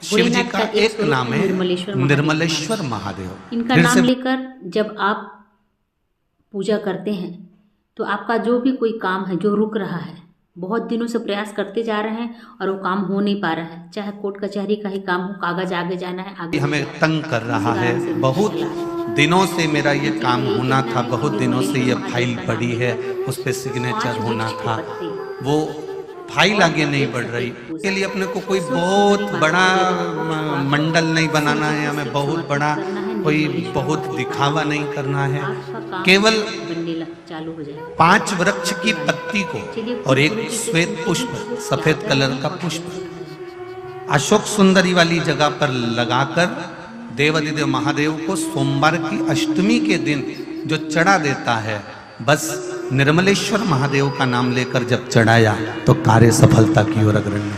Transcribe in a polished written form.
शिव जी का एक स्वरूप नाम है निर्मलेश्वर महादेव। इनका फिर नाम से लेकर जब आप पूजा करते हैं तो आपका जो भी कोई काम है जो रुक रहा है, बहुत दिनों से प्रयास करते जा रहे हैं और वो काम हो नहीं पा रहा है, चाहे कोर्ट कचहरी का ही काम हो, कागज आगे जाना है, आगे हमें तंग कर रहा है, बहुत दिनों से मेरा ये काम होना था, बहुत दिनों से ये फाइल पड़ी है, उस पर सिग्नेचर होना था, वो फाइल आगे नहीं बढ़ रही। के लिए अपने को कोई बहुत बड़ा मंडल नहीं बनाना है, हमें बहुत बड़ा कोई बहुत दिखावा नहीं करना है, केवल चालू हो जाए 5 वृक्ष की पत्ती को और एक श्वेत पुष्प, सफेद कलर का पुष्प अशोक सुंदरी वाली जगह पर लगाकर देवाधिदेव महादेव को सोमवार की अष्टमी के दिन जो चढ़ा देता है, बस निर्मलेश्वर महादेव का नाम लेकर जब चढ़ाया तो कार्य सफलता की ओर अग्रणी।